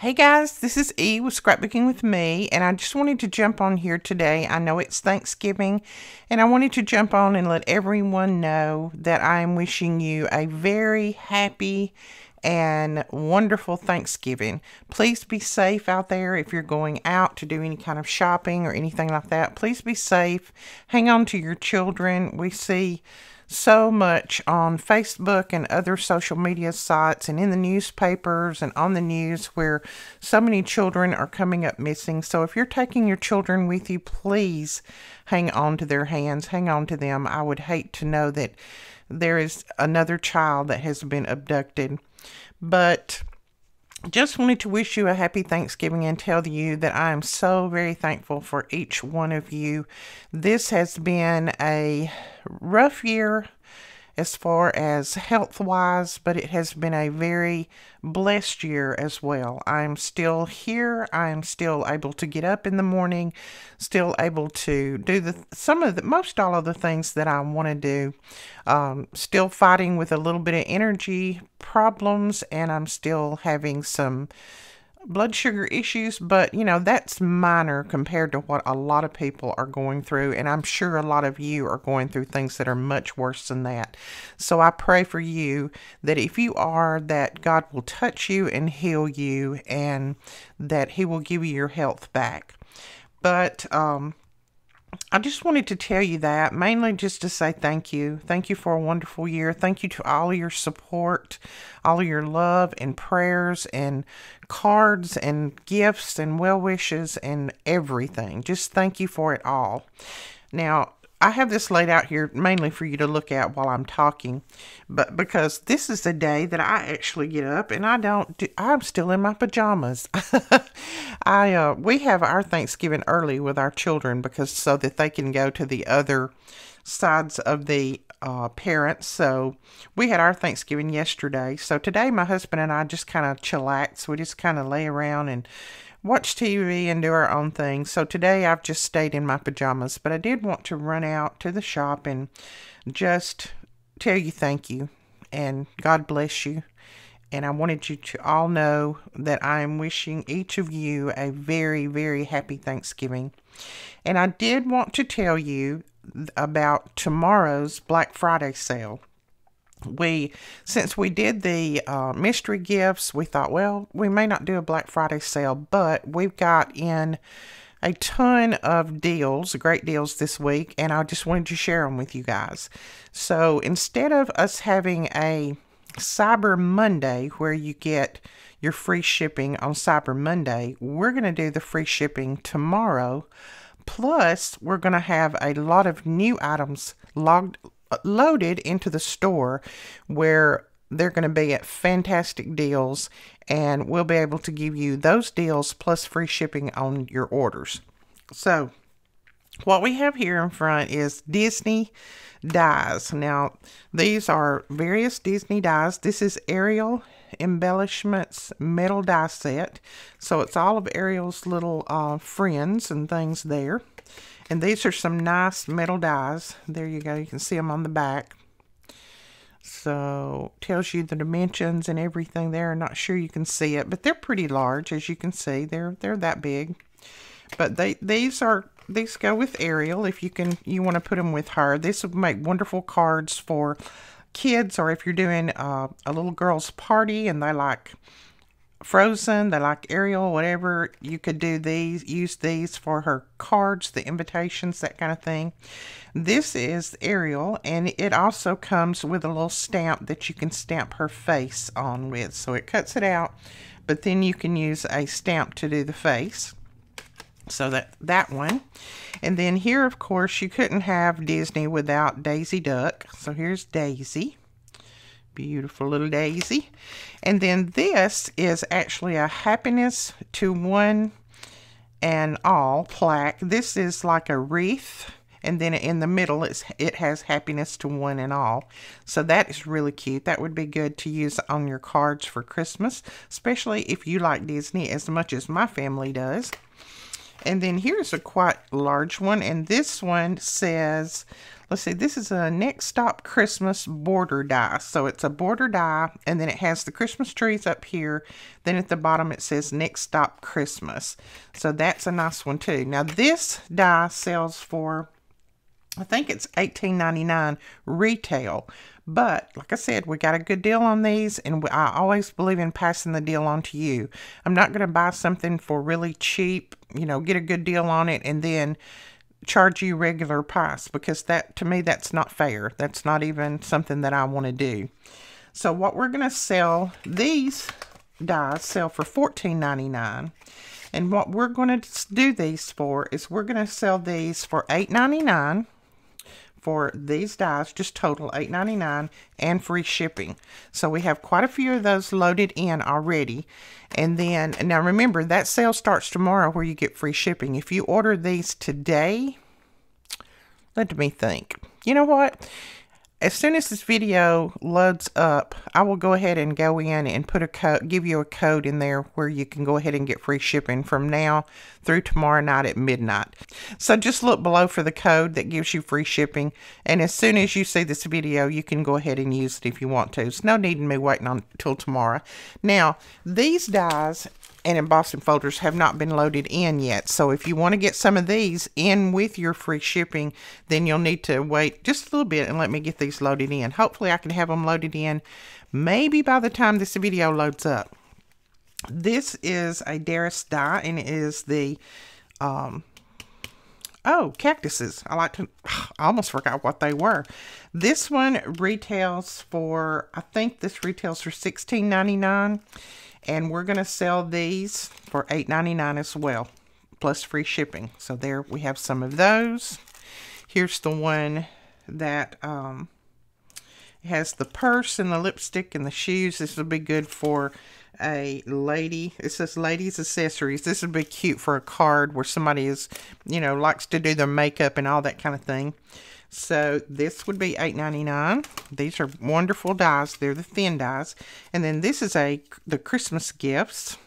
Hey guys, this is E with Scrapbooking with Me, and I just wanted to jump on here today. I know it's Thanksgiving, and I wanted to jump on and let everyone know that I am wishing you a very happy and wonderful Thanksgiving. Please be safe out there if you're going out to do any kind of shopping or anything like that. Please be safe. Hang on to your children. We see so much on Facebook and other social media sites and in the newspapers and on the news where so many children are coming up missing. So if you're taking your children with you, please hang on to their hands, hang on to them. I would hate to know that there is another child that has been abducted. But just wanted to wish you a happy Thanksgiving and tell you that I am so very thankful for each one of you. This has been a rough year as far as health-wise, but it has been a very blessed year as well. I'm still here. I am still able to get up in the morning, still able to do most all of the things that I want to do. Still fighting with a little bit of energy problems, and I'm still having some blood sugar issues, but you know, that's minor compared to what a lot of people are going through, and I'm sure a lot of you are going through things that are much worse than that. So I pray for you that if you are, that God will touch you and heal you, and that He will give you your health back. But I just wanted to tell you that, mainly just to say thank you. Thank you for a wonderful year. Thank you to all of your support, all of your love and prayers and cards and gifts and well wishes and everything. Just thank you for it all. Now, I have this laid out here mainly for you to look at while I'm talking, but because this is the day that I actually get up and I'm still in my pajamas. We have our Thanksgiving early with our children because so that they can go to the other sides of the parents. So we had our Thanksgiving yesterday. So today my husband and I just kind of chillax. We just kind of lay around and watch TV and do our own thing. So today I've just stayed in my pajamas, but I did want to run out to the shop and just tell you thank you and God bless you. And I wanted you to all know that I am wishing each of you a very, very happy Thanksgiving. And I did want to tell you about tomorrow's Black Friday sale. Since we did the mystery gifts, we thought, well, we may not do a Black Friday sale, but we've got in a ton of deals, great deals this week, and I just wanted to share them with you guys. So instead of us having a Cyber Monday where you get your free shipping on Cyber Monday, we're going to do the free shipping tomorrow. Plus, we're going to have a lot of new items loaded into the store where they're going to be at fantastic deals, and we'll be able to give you those deals plus free shipping on your orders. So what we have here in front is Disney dies. Now these are various Disney dies. This is Ariel Embellishments metal die set, so it's all of Ariel's little friends and things there. And these are some nice metal dies. There you go. You can see them on the back. So, tells you the dimensions and everything there. I'm not sure you can see it, but they're pretty large, as you can see. They're that big. But these go with Ariel if you want to put them with her. This would make wonderful cards for kids, or if you're doing a little girl's party and they like Frozen, they like Ariel, whatever, you could use these for her cards, the invitations, that kind of thing. This is Ariel, and it also comes with a little stamp that you can stamp her face on with. So it cuts it out, but then you can use a stamp to do the face. So that one. And then here, of course, you couldn't have Disney without Daisy Duck. So here's Daisy. Beautiful little Daisy. And then this is actually a Happiness to One and All plaque. This is like a wreath, and then in the middle it has Happiness to One and All. So that is really cute. That would be good to use on your cards for Christmas, especially if you like Disney as much as my family does. And then here's a quite large one, and this one says, let's see, this is a Next Stop Christmas border die. So it's a border die, and then it has the Christmas trees up here. Then at the bottom it says Next Stop Christmas. So that's a nice one too. Now this die sells for, I think it's $18.99 retail. But like I said, we got a good deal on these, and I always believe in passing the deal on to you. I'm not going to buy something for really cheap, you know, get a good deal on it, and then charge you regular price, because that, to me, that's not fair. That's not even something that I want to do. So what we're going to sell, these dies sell for $14.99. And what we're going to do these for is we're going to sell these for $8.99. For these dies, just total $8.99 and free shipping. So we have quite a few of those loaded in already. And then, now remember, that sale starts tomorrow where you get free shipping. If you order these today, let me think. You know what? As soon as this video loads up, I will go ahead and go in and put a code, give you a code in there where you can go ahead and get free shipping from now through tomorrow night at midnight. So just look below for the code that gives you free shipping. And as soon as you see this video, you can go ahead and use it if you want to. It's no need in me waiting until tomorrow. Now, these dies and embossing folders have not been loaded in yet. So if you want to get some of these in with your free shipping, then you'll need to wait just a little bit and let me get these loaded in. Hopefully I can have them loaded in maybe by the time this video loads up. This is a Darris die, and it is the, cactuses. I almost forgot what they were. This one retails for, I think this retails for $16.99. And we're going to sell these for $8.99 as well, plus free shipping. So there we have some of those. Here's the one that has the purse and the lipstick and the shoes. This would be good for a lady. It says ladies accessories. This would be cute for a card where somebody is, you know, likes to do their makeup and all that kind of thing. So this would be $8.99. These are wonderful dies. They're the thin dies. And then this is the Christmas gifts.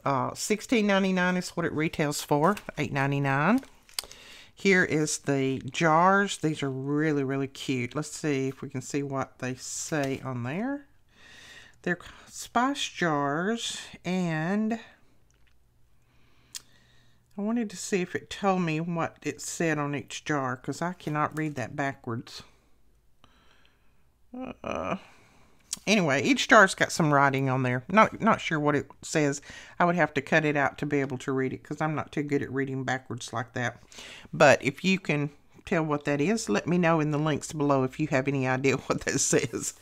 $16.99 is what it retails for. $8.99. Here is the jars. These are really, really cute. Let's see if we can see what they say on there. They're spice jars, and I wanted to see if it told me what it said on each jar, because I cannot read that backwards. Anyway, each jar's got some writing on there. Not sure what it says. I would have to cut it out to be able to read it, because I'm not too good at reading backwards like that. But if you can tell what that is, let me know in the links below if you have any idea what that says.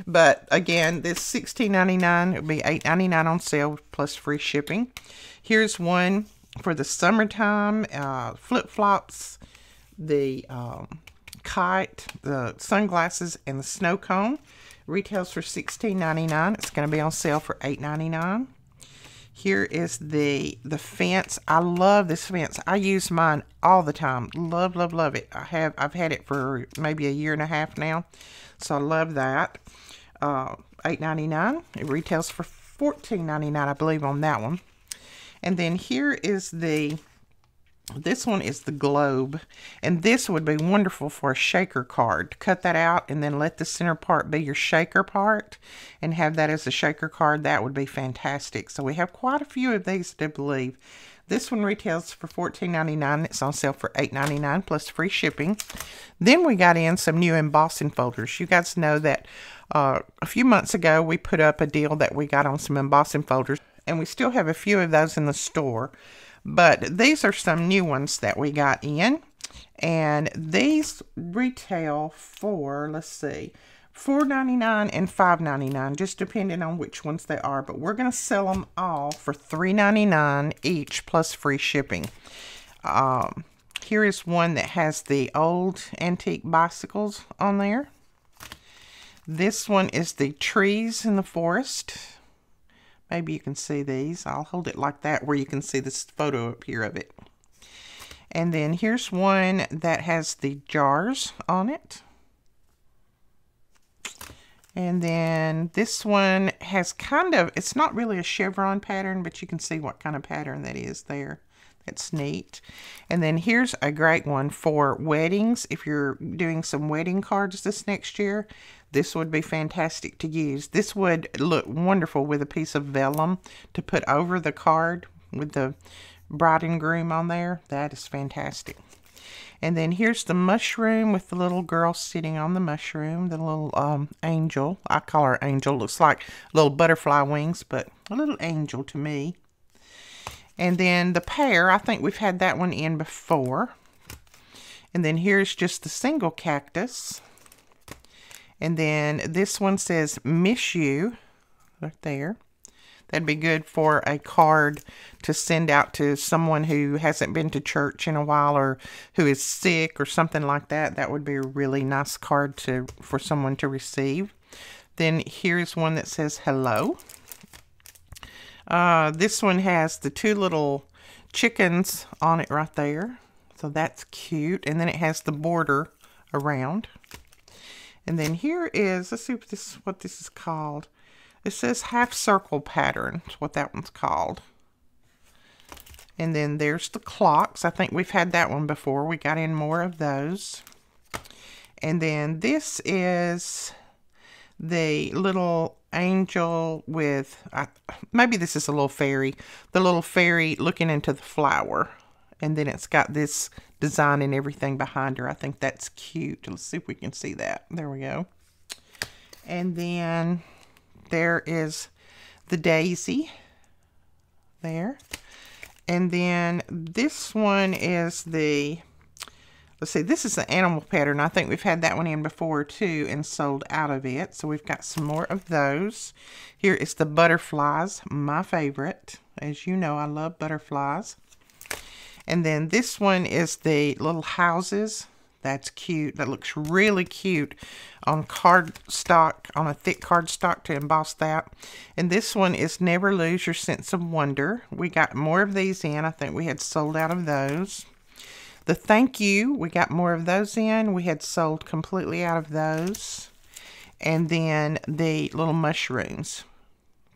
But again, this $16.99. It would be $8.99 on sale plus free shipping. Here's one for the summertime, flip-flops, the kite, the sunglasses, and the snow cone. Retails for $16.99. It's going to be on sale for $8.99. Here is the fence. I love this fence. I use mine all the time. Love, love, love it. I've had it for maybe a year and a half now. So I love that. $8.99. It retails for $14.99, I believe, on that one. And then here is this one is the globe, and this would be wonderful for a shaker card. Cut that out and then let the center part be your shaker part and have that as a shaker card. That would be fantastic. So we have quite a few of these, I believe. This one retails for $14.99. It's on sale for $8.99 plus free shipping. Then we got in some new embossing folders. You guys know that a few months ago we put up a deal that we got on some embossing folders, and we still have a few of those in the store. But these are some new ones that we got in, and these retail for, let's see, $4.99 and $5.99, just depending on which ones they are. But we're going to sell them all for $3.99 each plus free shipping. Here is one that has the old antique bicycles on there. This one is the trees in the forest. Maybe you can see these. I'll hold it like that where you can see this photo up here of it. And then here's one that has the jars on it. And then this one has kind of, it's not really a chevron pattern, but you can see what kind of pattern that is there. That's neat. And then here's a great one for weddings. If you're doing some wedding cards this next year, this would be fantastic to use. This would look wonderful with a piece of vellum to put over the card with the bride and groom on there. That is fantastic. And then here's the mushroom with the little girl sitting on the mushroom, the little angel. I call her Angel. Looks like little butterfly wings, but a little angel to me. And then the pear, I think we've had that one in before. And then here's just the single cactus. And then this one says Miss You right there. That'd be good for a card to send out to someone who hasn't been to church in a while or who is sick or something like that. That would be a really nice card for someone to receive. Then here's one that says hello. This one has the two little chickens on it right there. So that's cute. And then it has the border around. And then here is, let's see what this is called. It says half circle pattern. That's what that one's called. And then there's the clocks. I think we've had that one before. We got in more of those. And then this is the little angel with, maybe this is a little fairy. The little fairy looking into the flower. And then it's got this design and everything behind her. I think that's cute. Let's see if we can see that. There we go. And then there is the daisy there. And then this one is the, let's see, this is the animal pattern. I think we've had that one in before too and sold out of it. So we've got some more of those. Here is the butterflies, my favorite. As you know, I love butterflies. And then this one is the little houses. That's cute. That looks really cute on cardstock, on a thick cardstock to emboss that. And this one is Never Lose Your Sense of Wonder. We got more of these in. I think we had sold out of those. The thank you, we got more of those in. We had sold completely out of those. And then the little mushrooms,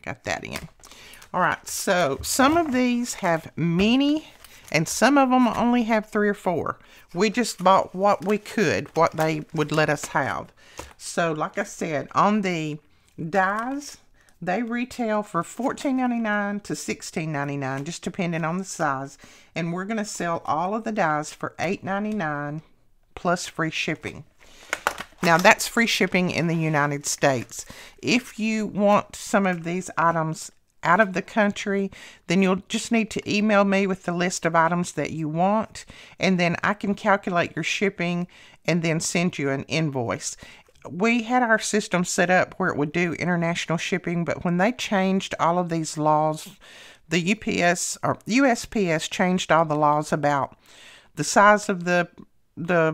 got that in. All right, so some of these have many, and some of them only have 3 or 4. We just bought what we could, what they would let us have. So like I said, on the dies, they retail for $14.99 to $16.99, just depending on the size. And we're going to sell all of the dies for $8.99 plus free shipping. Now that's free shipping in the United States. If you want some of these items out of the country, then you'll just need to email me with the list of items that you want, and then I can calculate your shipping and then send you an invoice. We had our system set up where it would do international shipping, but when they changed all of these laws, the UPS or USPS changed all the laws about the size of the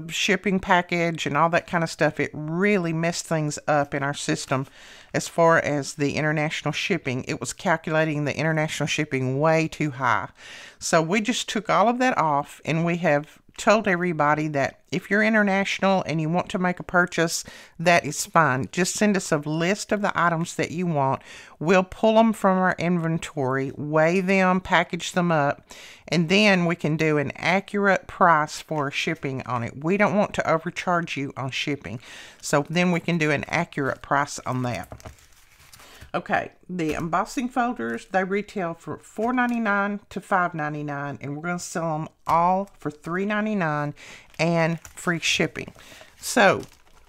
shipping package and all that kind of stuff. It really messed things up in our system as far as the international shipping. It was calculating the international shipping way too high. So we just took all of that off, and we have told everybody that if you're international and you want to make a purchase, that is fine. Just send us a list of the items that you want. We'll pull them from our inventory, weigh them, package them up, and then we can do an accurate price for shipping on it. We don't want to overcharge you on shipping. So then we can do an accurate price on that. Okay, the embossing folders, they retail for $4.99 to $5.99, and we're going to sell them all for $3.99 and free shipping. So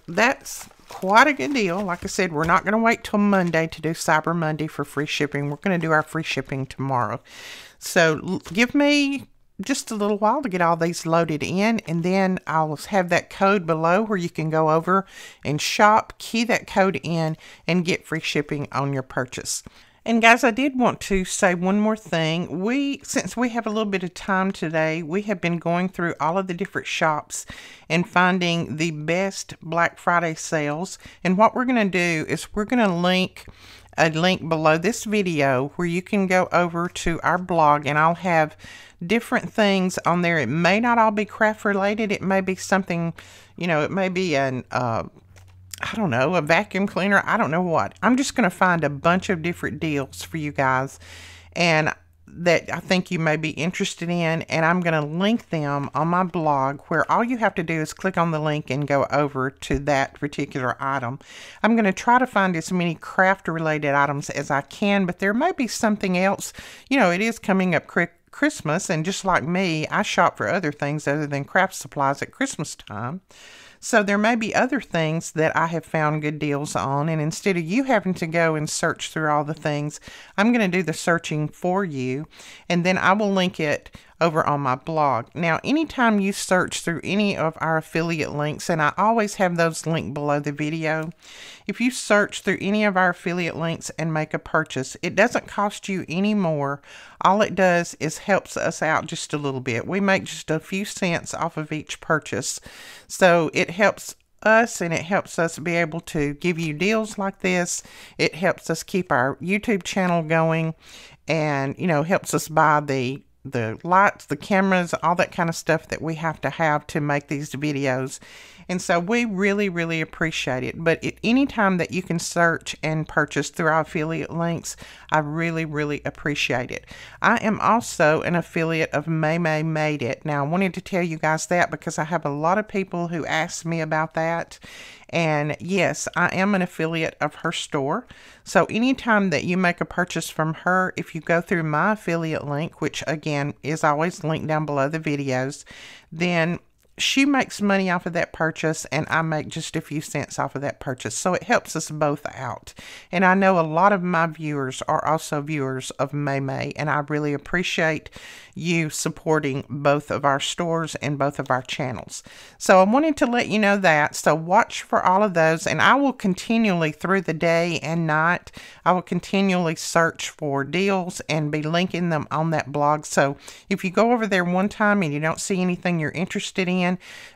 that's quite a good deal. Like I said, we're not going to wait till Monday to do Cyber Monday for free shipping. We're going to do our free shipping tomorrow. So give me just a little while to get all these loaded in, and then I'll have that code below where you can go over and shop, key that code in, and get free shipping on your purchase. And guys, I did want to say one more thing. Since we have a little bit of time today, we have been going through all of the different shops and finding the best Black Friday sales. And what we're going to do is we're going to link a link below this video where you can go over to our blog, and I'll have different things on there. It may not all be craft related. It may be something, you know, it may be an I don't know, a vacuum cleaner. I don't know what. I'm just going to find a bunch of different deals for you guys, and that I think you may be interested in, and I'm going to link them on my blog, where all you have to do is click on the link and go over to that particular item. I'm going to try to find as many craft related items as I can, but there may be something else. You know, it is coming up Christmas, and just like me, I shop for other things other than craft supplies at Christmas time. So there may be other things that I have found good deals on, and instead of you having to go and search through all the things, I'm going to do the searching for you, and then I will link it over on my blog. Now, anytime you search through any of our affiliate links, and I always have those linked below the video, if you search through any of our affiliate links and make a purchase, it doesn't cost you any more. All it does is helps us out just a little bit. We make just a few cents off of each purchase. So it helps us, and it helps us be able to give you deals like this. It helps us keep our YouTube channel going, and, you know, helps us buy the lights, the cameras, all that kind of stuff that we have to make these videos. And so we really, really appreciate it. But at any time that you can search and purchase through our affiliate links, I really, really appreciate it. I am also an affiliate of Maymay Made It. Now, I wanted to tell you guys that because I have a lot of people who ask me about that. And yes, I am an affiliate of her store. So anytime that you make a purchase from her, if you go through my affiliate link, which again is always linked down below the videos, then she makes money off of that purchase, and I make just a few cents off of that purchase. So it helps us both out. And I know a lot of my viewers are also viewers of Maymay, and I really appreciate you supporting both of our stores and both of our channels. So I wanted to let you know that. So watch for all of those, and I will continually through the day and night, I will continually search for deals and be linking them on that blog. So if you go over there one time and you don't see anything you're interested in,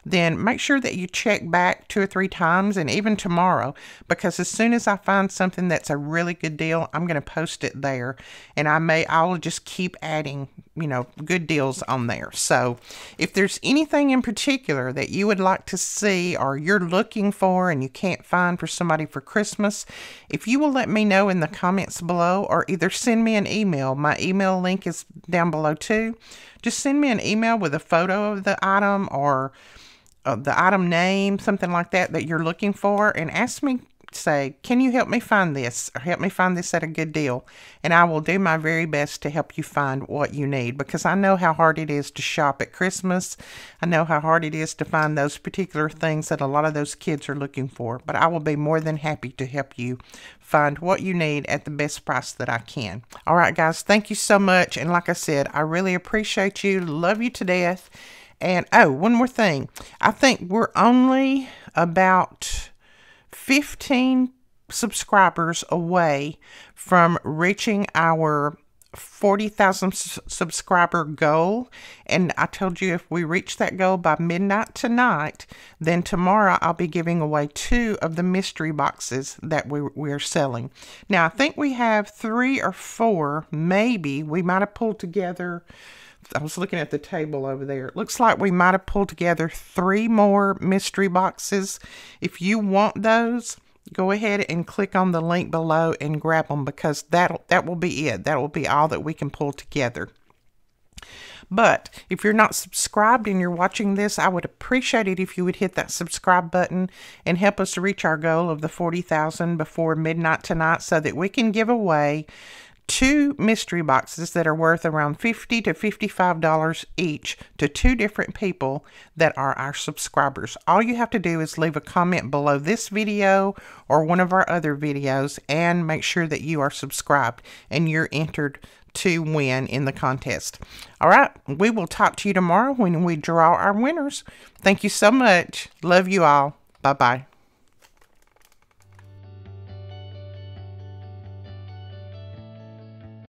then make sure that you check back 2 or 3 times, and even tomorrow, because as soon as I find something that's a really good deal, I'm going to post it there, and I will just keep adding, you know, good deals on there. So if there's anything in particular that you would like to see or you're looking for and you can't find for somebody for Christmas, if you will let me know in the comments below, or either send me an email. My email link is down below too. Just send me an email with a photo of the item or the item name, something like that you're looking for, and ask me, say, can you help me find this, or help me find this at a good deal? And I will do my very best to help you find what you need, because I know how hard it is to shop at Christmas. I know how hard it is to find those particular things that a lot of those kids are looking for, but I will be more than happy to help you find what you need at the best price that I can. All right, guys, thank you so much. And like I said, I really appreciate you. Love you to death. And oh, one more thing. I think we're only about 15 subscribers away from reaching our 40,000 subscriber goal, and I told you if we reach that goal by midnight tonight, then tomorrow I'll be giving away 2 of the mystery boxes that we're selling. Now I think we have 3 or 4, maybe. We might have pulled together, I was looking at the table over there. It looks like we might have pulled together 3 more mystery boxes. If you want those, go ahead and click on the link below and grab them, because that will be it. That will be all that we can pull together. But if you're not subscribed and you're watching this, I would appreciate it if you would hit that subscribe button and help us reach our goal of the 40,000 before midnight tonight, so that we can give away 2 mystery boxes that are worth around $50 to $55 each to 2 different people that are our subscribers. All you have to do is leave a comment below this video or one of our other videos and make sure that you are subscribed, and you're entered to win in the contest. All right, we will talk to you tomorrow when we draw our winners. Thank you so much. Love you all. Bye-bye.